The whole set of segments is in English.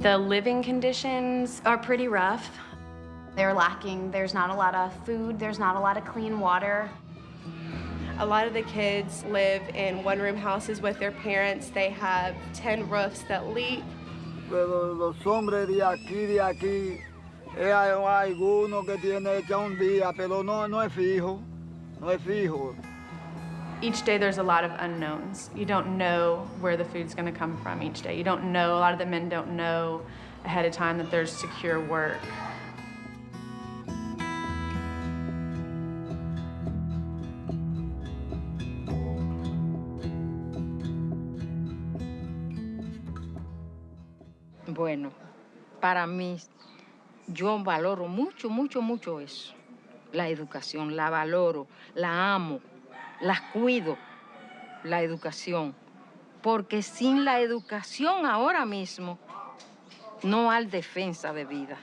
The living conditions are pretty rough. They're lacking. There's not a lot of food. There's not a lot of clean water. A lot of the kids live in one-room houses with their parents. They have 10 roofs that leak. Pero los hombres de aquí, hay alguno que tiene ya un día, pero no es fijo, no es fijo. Each day there's a lot of unknowns. You don't know where the food's gonna come from each day. You don't know, a lot of the men don't know ahead of time that there's secure work. Bueno, para mí, yo valoro mucho, mucho, mucho eso. La educación, la valoro, la amo, la cuido, la educación. Porque sin la educación ahora mismo, no hay defensa de vida.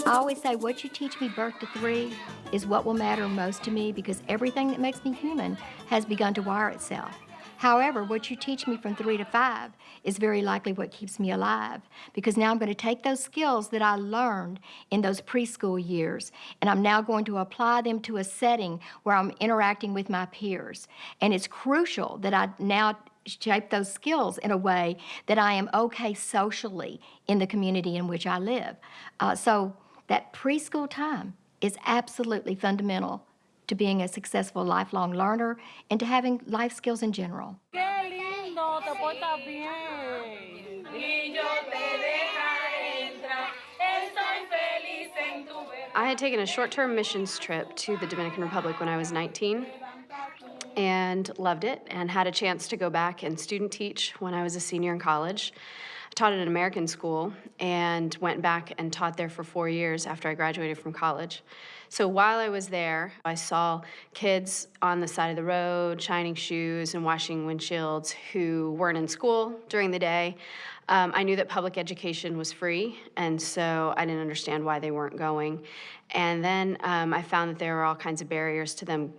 I always say what you teach me birth to 3 is what will matter most to me, because everything that makes me human has begun to wire itself. However, what you teach me from 3 to 5 is very likely what keeps me alive, because now I'm going to take those skills that I learned in those preschool years, and I'm now going to apply them to a setting where I'm interacting with my peers. And it's crucial that I now shape those skills in a way that I am okay socially in the community in which I live. So that preschool time is absolutely fundamental to being a successful lifelong learner and to having life skills in general. Qué lindo, te portas bien. Y yo te dejaré entrar. Estoy feliz en tu verano. I had taken a short-term missions trip to the Dominican Republic when I was 19 and loved it, and had a chance to go back and student teach when I was a senior in college. I taught at an American school and went back and taught there for 4 years after I graduated from college. So while I was there, I saw kids on the side of the road, shining shoes and washing windshields, who weren't in school during the day. I knew that public education was free, and so I didn't understand why they weren't going. And then I found that there were all kinds of barriers to them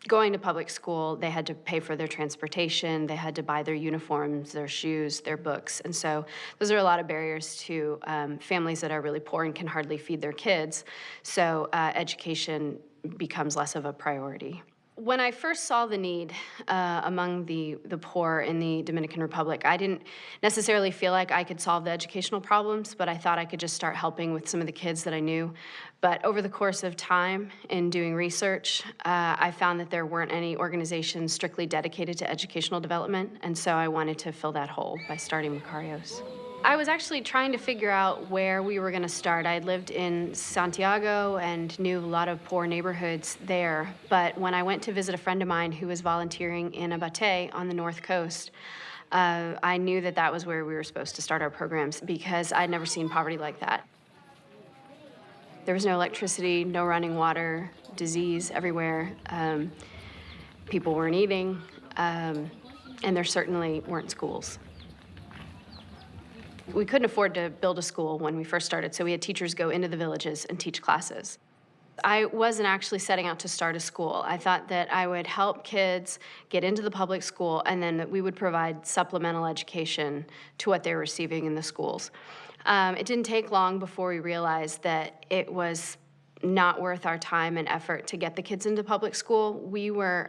going to public school. They had to pay for their transportation, they had to buy their uniforms, their shoes, their books. And so those are a lot of barriers to families that are really poor and can hardly feed their kids. So education becomes less of a priority. When I first saw the need among the poor in the Dominican Republic, I didn't necessarily feel like I could solve the educational problems, but I thought I could just start helping with some of the kids that I knew. But over the course of time in doing research, I found that there weren't any organizations strictly dedicated to educational development, and so I wanted to fill that hole by starting Macarios. I was actually trying to figure out where we were going to start. I had lived in Santiago and knew a lot of poor neighborhoods there, but when I went to visit a friend of mine who was volunteering in Abate on the North Coast, I knew that that was where we were supposed to start our programs, because I'd never seen poverty like that. There was no electricity, no running water, disease everywhere. People weren't eating, and there certainly weren't schools. We couldn't afford to build a school when we first started, so we had teachers go into the villages and teach classes. I wasn't actually setting out to start a school. I thought that I would help kids get into the public school, and then that we would provide supplemental education to what they were receiving in the schools. It didn't take long before we realized that it was not worth our time and effort to get the kids into public school. We were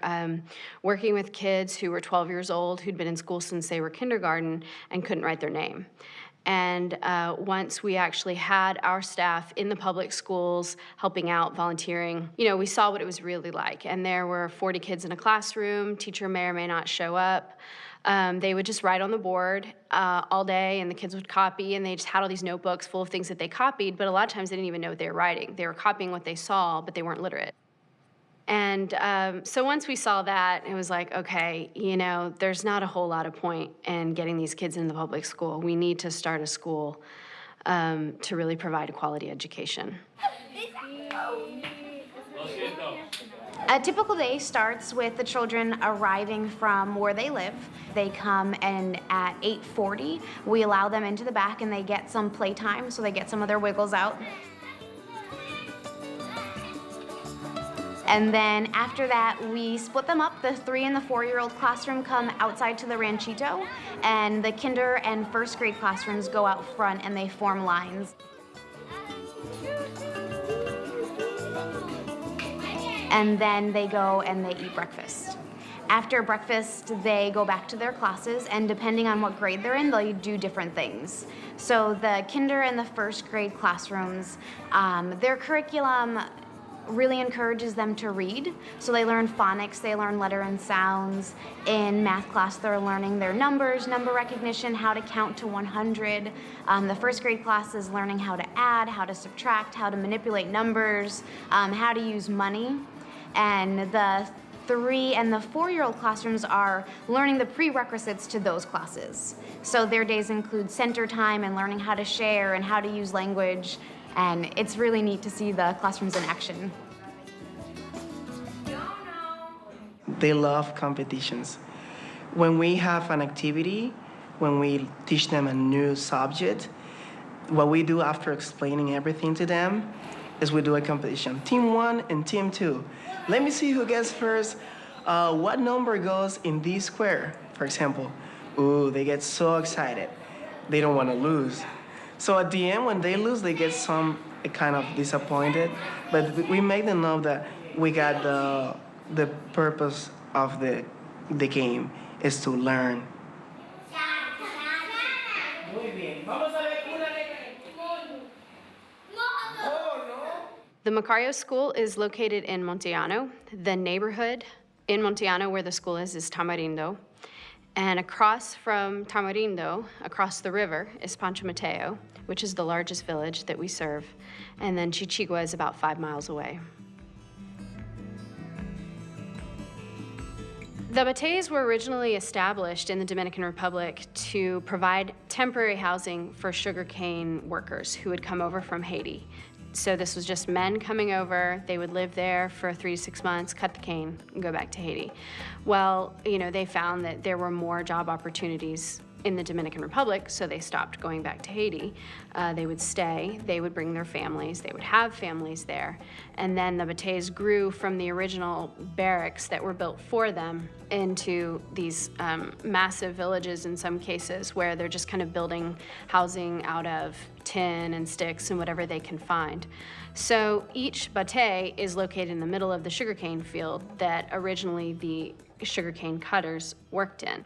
working with kids who were 12 years old, who'd been in school since they were kindergarten and couldn't write their name. And once we actually had our staff in the public schools helping out, volunteering, we saw what it was really like. And there were 40 kids in a classroom. Teacher may or may not show up. They would just write on the board all day, and the kids would copy, and they just had all these notebooks full of things that they copied, but a lot of times they didn't even know what they were writing. They were copying what they saw, but they weren't literate. And so once we saw that, it was like, okay, there's not a whole lot of point in getting these kids in the public school. We need to start a school to really provide a quality education. A typical day starts with the children arriving from where they live. They come, and at 8:40, we allow them into the back, and they get some playtime, so they get some of their wiggles out. And then after that, we split them up. The 3 and the 4-year-old classroom come outside to the ranchito, and the kinder and first grade classrooms go out front and they form lines. And then they go and they eat breakfast. After breakfast, they go back to their classes, and depending on what grade they're in, they'll do different things. So the kinder and the first grade classrooms, their curriculum really encourages them to read. So they learn phonics, they learn letter and sounds. In math class, they're learning their numbers, number recognition, how to count to 100. The first grade class is learning how to add, how to subtract, how to manipulate numbers, how to use money. And the 3 and the 4-year-old classrooms are learning the prerequisites to those classes. So their days include center time and learning how to share and how to use language. And it's really neat to see the classrooms in action. They love competitions. When we have an activity, when we teach them a new subject, what we do after explaining everything to them is we do a competition. Team 1 and Team 2. Let me see who gets first. What number goes in this square, for example? Ooh, they get so excited. They don't want to lose. So at the end, when they lose, they get kind of disappointed. But we make them know that we got the purpose of the game is to learn. The Macario School is located in Monteano. The neighborhood in Monteano where the school is Tamarindo. And across from Tamarindo, across the river, is Pancho Mateo, which is the largest village that we serve. And then Chichigua is about 5 miles away. The bateys were originally established in the Dominican Republic to provide temporary housing for sugarcane workers who would come over from Haiti. So this was just men coming over. They would live there for 3 to 6 months, cut the cane, and go back to Haiti. Well, they found that there were more job opportunities in the Dominican Republic, so they stopped going back to Haiti. They would stay, they would bring their families, they would have families there. And then the bateys grew from the original barracks that were built for them into these massive villages in some cases where they're just kind of building housing out of tin and sticks and whatever they can find. So each batey is located in the middle of the sugarcane field that originally the sugarcane cutters worked in.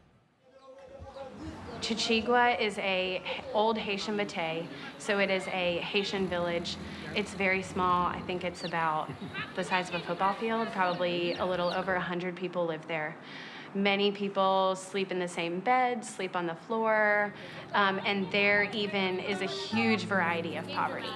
Chichigua is a old Haitian batey, so it is a Haitian village. It's very small. I think it's about the size of a football field. Probably a little over 100 people live there. Many people sleep in the same bed, sleep on the floor, and there even is a huge variety of poverty.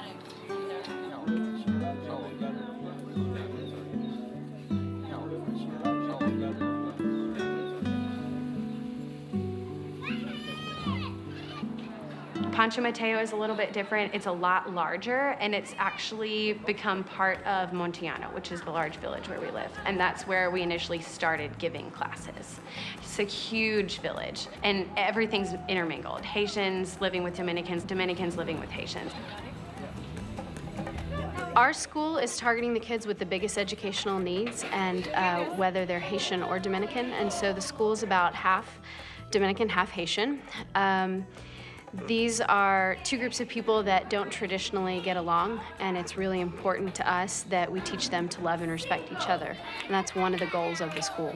Pancho Mateo is a little bit different. It's a lot larger, and it's actually become part of Monteano, which is the large village where we live. And that's where we initially started giving classes. It's a huge village, and everything's intermingled. Haitians living with Dominicans, Dominicans living with Haitians. Our school is targeting the kids with the biggest educational needs, and whether they're Haitian or Dominican. And so the school is about half Dominican, half Haitian. These are two groups of people that don't traditionally get along, and it's really important to us that we teach them to love and respect each other. And that's one of the goals of the school.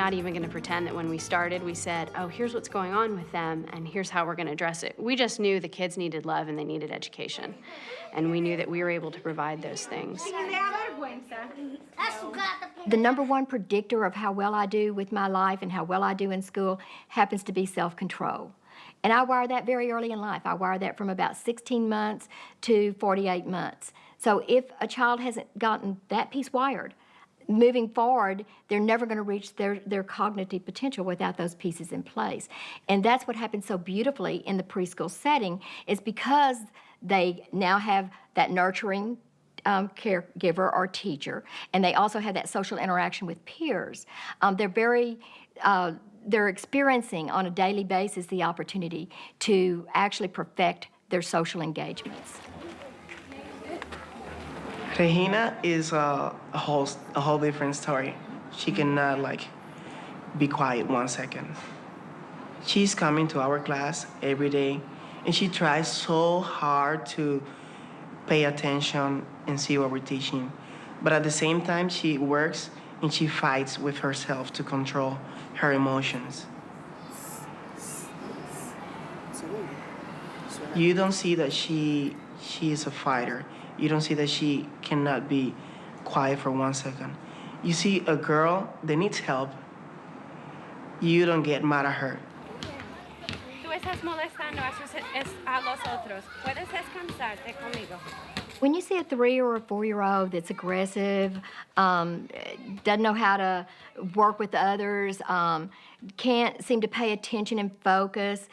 not even going to pretend that when we started, we said, oh, here's what's going on with them, and here's how we're going to address it. We just knew the kids needed love and they needed education. And we knew that we were able to provide those things. The number one predictor of how well I do with my life and how well I do in school happens to be self-control. And I wire that very early in life. I wire that from about 16 months to 48 months. So if a child hasn't gotten that piece wired, moving forward, they're never going to reach their cognitive potential without those pieces in place. And that's what happens so beautifully in the preschool setting, is because they now have that nurturing caregiver or teacher, and they also have that social interaction with peers. They're experiencing on a daily basis the opportunity to actually perfect their social engagements. Regina is a whole different story. She cannot be quiet 1 second. She's coming to our class every day, and she tries so hard to pay attention and see what we're teaching. But at the same time, she works and she fights with herself to control her emotions. You don't see that she is a fighter. You don't see that she cannot be quiet for 1 second. You see a girl that needs help, you don't get mad at her. Tú estás molestando a los otros. Puedes descansarte conmigo. When you see a 3 or a 4-year-old that's aggressive, doesn't know how to work with others, can't seem to pay attention and focus,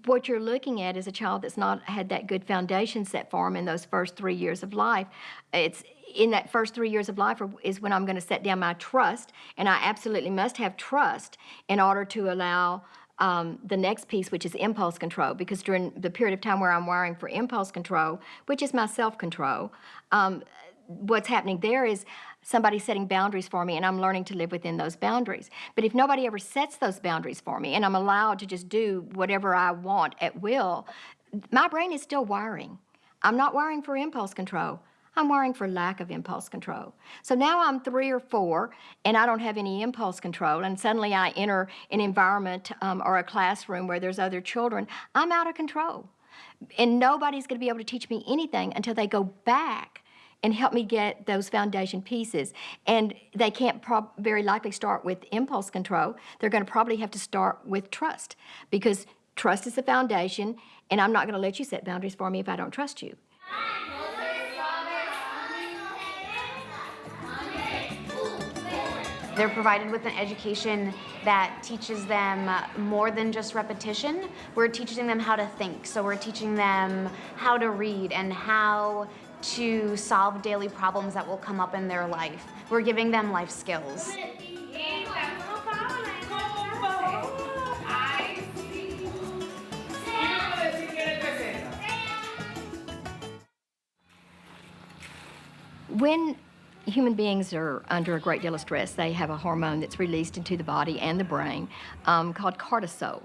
what you're looking at is a child that's not had that good foundation set for them in those first 3 years of life. It's in that first 3 years of life is when I'm going to set down my trust, and I absolutely must have trust in order to allow the next piece, which is impulse control, because during the period of time where I'm wiring for impulse control, which is my self-control, what's happening there is somebody setting boundaries for me, and I'm learning to live within those boundaries. But if nobody ever sets those boundaries for me, and I'm allowed to just do whatever I want at will, my brain is still wiring. I'm not wiring for impulse control. I'm wiring for lack of impulse control. So now I'm 3 or 4, and I don't have any impulse control, and suddenly I enter an environment or a classroom where there's other children. I'm out of control. And nobody's going to be able to teach me anything until they go back and help me get those foundation pieces. And they can't very likely start with impulse control. They're going to probably have to start with trust, because trust is the foundation, and I'm not going to let you set boundaries for me if I don't trust you. They're provided with an education that teaches them more than just repetition. We're teaching them how to think. So we're teaching them how to read and how to solve daily problems that will come up in their life. We're giving them life skills. When human beings are under a great deal of stress, they have a hormone that's released into the body and the brain called cortisol.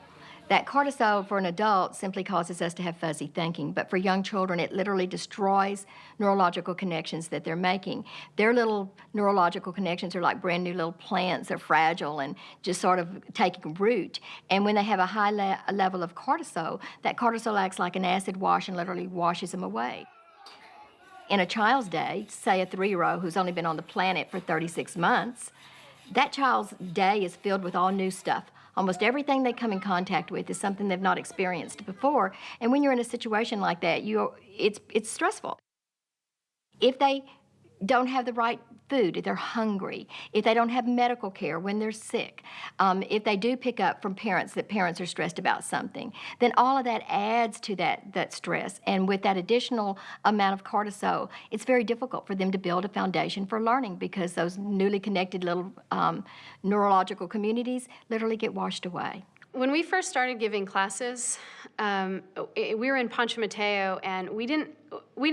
That cortisol for an adult simply causes us to have fuzzy thinking, but for young children it literally destroys neurological connections that they're making. Their little neurological connections are like brand new little plants. They're fragile and just sort of taking root. And when they have a high level of cortisol, that cortisol acts like an acid wash and literally washes them away. In a child's day, say a 3-year-old who's only been on the planet for 36 months, that child's day is filled with all new stuff. Almost everything they come in contact with is something they've not experienced before. And when you're in a situation like that, it's stressful. If they don't have the right food, if they're hungry, if they don't have medical care when they're sick, if they do pick up from parents that parents are stressed about something, then all of that adds to that stress. And with that additional amount of cortisol, it's very difficult for them to build a foundation for learning, because those newly connected little neurological communities literally get washed away. When we first started giving classes, we were in Pancho Mateo, and we didn't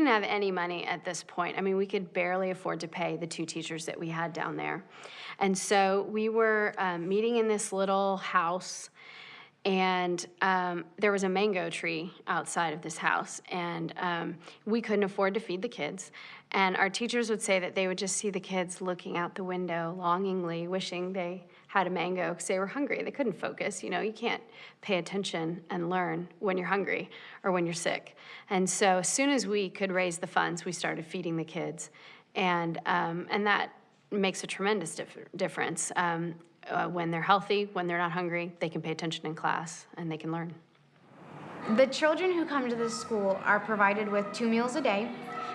have any money at this point. I mean, we could barely afford to pay the 2 teachers that we had down there. And so we were meeting in this little house, And there was a mango tree outside of this house, and we couldn't afford to feed the kids. And our teachers would say that they would just see the kids looking out the window longingly, wishing they had a mango because they were hungry. They couldn't focus. You know, you can't pay attention and learn when you're hungry or when you're sick. And so as soon as we could raise the funds, we started feeding the kids. And that makes a tremendous difference. When they're healthy, when they're not hungry, they can pay attention in class and they can learn. The children who come to this school are provided with 2 meals a day.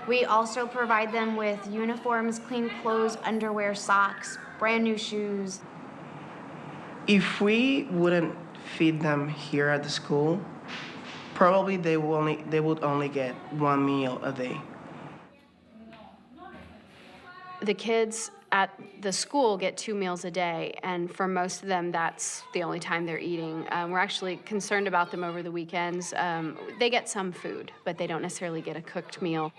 We also provide them with uniforms, clean clothes, underwear, socks, brand new shoes. If we wouldn't feed them here at the school, probably they would only get 1 meal a day. The kids at the school get 2 meals a day, and for most of them, that's the only time they're eating. We're actually concerned about them over the weekends. They get some food, but they don't necessarily get a cooked meal.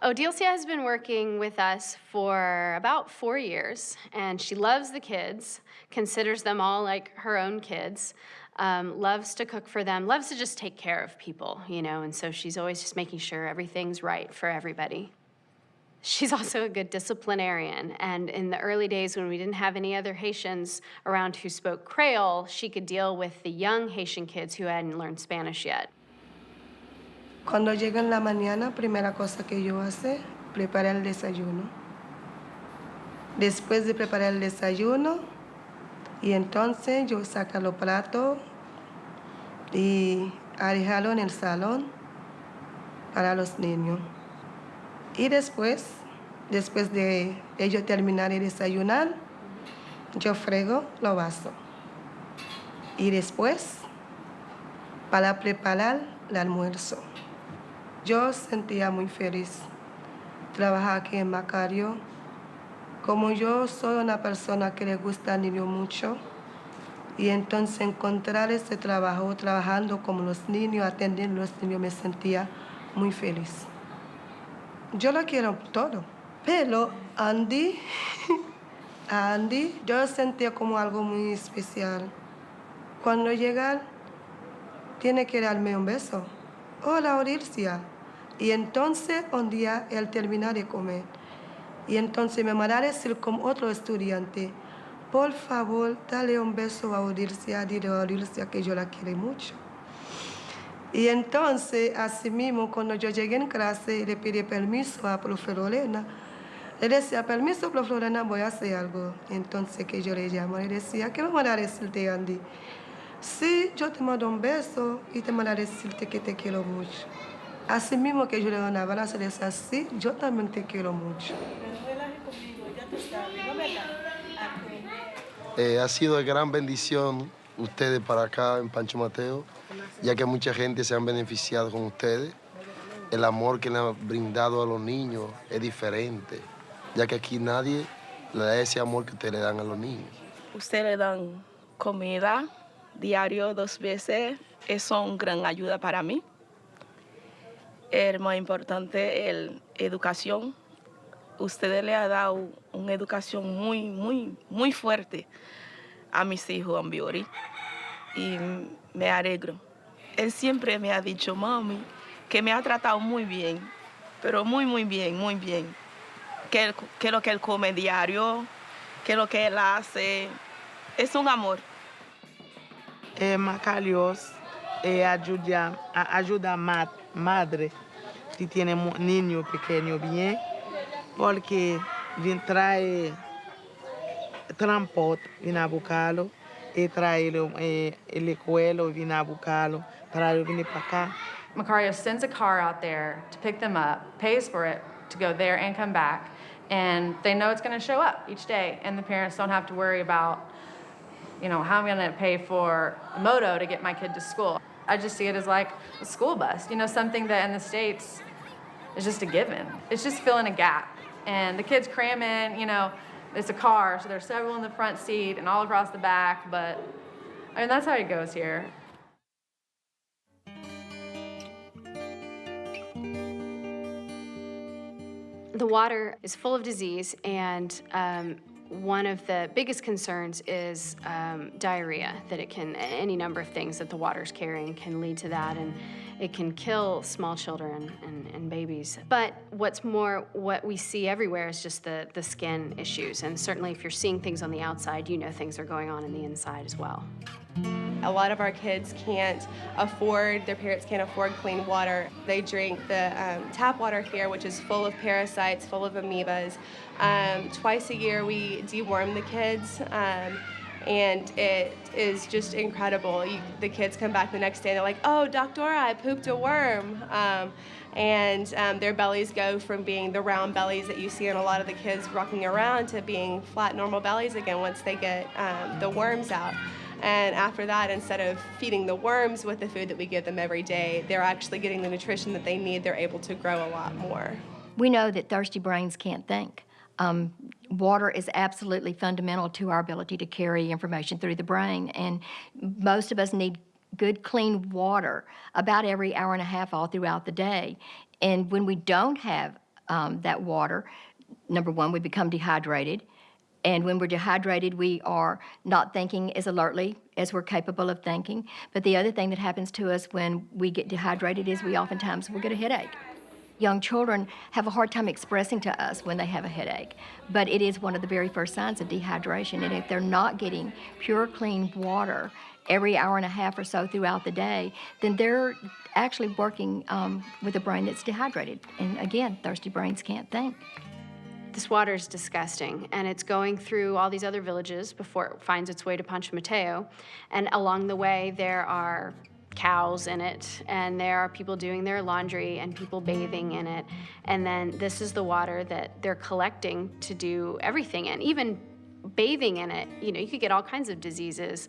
Odilcia has been working with us for about 4 years, and she loves the kids, considers them all like her own kids, loves to cook for them, loves to just take care of people, you know, and so she's always just making sure everything's right for everybody. She's also a good disciplinarian, and in the early days when we didn't have any other Haitians around who spoke Creole, she could deal with the young Haitian kids who hadn't learned Spanish yet. Cuando llega en la mañana, primera cosa que yo hace, preparar el desayuno. Después de preparar el desayuno, y entonces yo saco los platos y dejarlo en el salón para los niños. Y después de ellos terminar de desayunar, yo frego los vasos. Y después, para preparar el almuerzo. Yo sentía muy feliz trabajar aquí en Macario. Como yo soy una persona que le gusta al niño mucho, y entonces encontrar ese trabajo, trabajando con los niños, atendiendo a los niños, me sentía muy feliz. Yo lo quiero todo, pero Andy, yo sentía como algo muy especial. Cuando llega, tiene que darme un beso. Hola, Odilcia. Y entonces un día él termina de comer. Y entonces me manda a decir como otro estudiante, por favor, dale un beso a Odilcia, dile a Odilcia que yo la quiero mucho. Y entonces, así mismo, cuando yo llegué en clase, le pedí permiso a profe Lorena. Le decía, permiso, profe Lorena, voy a hacer algo. Entonces, que yo le llamo, le decía, ¿qué me manda a decirte, Andy? Sí, yo te mando un beso y te mando a decirte que te quiero mucho. Así mismo que yo le doy un abrazo, le decía, sí, yo también te quiero mucho. Ha sido de gran bendición ustedes para acá en Pancho Mateo, ya que mucha gente se han beneficiado con ustedes. El amor que le han brindado a los niños es diferente, ya que aquí nadie le da ese amor que ustedes le dan a los niños. Ustedes le dan comida diario 2 veces, eso es una gran ayuda para mí. El más importante es la educación. Ustedes le han dado una educación muy fuerte a mis hijos en Biori y me alegro. Él siempre me ha dicho, mami, que me ha tratado muy bien, pero muy bien. Que lo que él come diario, que lo que él hace, es un amor. Macarios ayuda a madre que tiene niño pequeño bien, porque trae transporte, viene a buscarlo, y trae el escuela, viene a buscarlo, para venir para acá. Macario sends a car out there to pick them up, pays for it to go there and come back, and they know it's going to show up each day, and the parents don't have to worry about, you know, how I'm going to pay for a moto to get my kid to school. I just see it as like a school bus, you know, something that in the States is just a given. It's just filling a gap. And the kids cram in, you know, it's a car, so there's several in the front seat and all across the back, but I mean, that's how it goes here. The water is full of disease, and one of the biggest concerns is diarrhea, that it can, any number of things that the water's carrying can lead to that, and it can kill small children and babies. But what we see everywhere is just the skin issues, and certainly if you're seeing things on the outside, you know things are going on in the inside as well. A lot of our kids their parents can't afford clean water. They drink the tap water here, which is full of parasites, full of amoebas. Twice a year we deworm the kids, and it is just incredible. The kids come back the next day and they're like, "Oh, Doctor, I pooped a worm." And their bellies go from being the round bellies that you see in a lot of the kids walking around to being flat, normal bellies again once they get the worms out. And after that, instead of feeding the worms with the food that we give them every day, they're actually getting the nutrition that they need. They're able to grow a lot more. We know that thirsty brains can't think. Water is absolutely fundamental to our ability to carry information through the brain, and most of us need good, clean water about every hour and a half all throughout the day. And when we don't have that water, number one, we become dehydrated. And when we're dehydrated, we are not thinking as alertly as we're capable of thinking. But the other thing that happens to us when we get dehydrated is we oftentimes will get a headache. Young children have a hard time expressing to us when they have a headache, but it is one of the very first signs of dehydration. And if they're not getting pure, clean water every hour and a half or so throughout the day, then they're actually working with a brain that's dehydrated. And again, thirsty brains can't think. This water is disgusting, and it's going through all these other villages before it finds its way to Pancho Mateo. And along the way, there are cows in it, and there are people doing their laundry and people bathing in it. And then this is the water that they're collecting to do everything, and even bathing in it, you could get all kinds of diseases.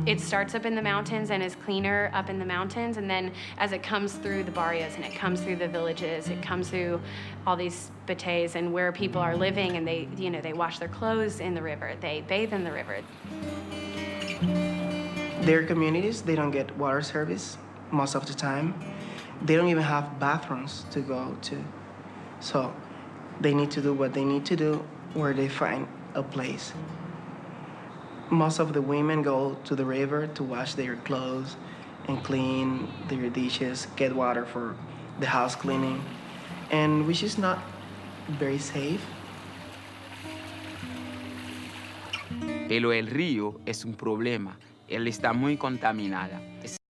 It starts up in the mountains and is cleaner up in the mountains, and then as it comes through the barrios and it comes through the villages, it comes through all these bateys and where people are living, and they wash their clothes in the river, they bathe in the river. Their communities, they don't get water service most of the time. They don't even have bathrooms to go to. So they need to do what they need to do where they find a place. Most of the women go to the river to wash their clothes and clean their dishes, get water for the house cleaning, and which is not very safe. El río es un problema. Él está muy contaminada.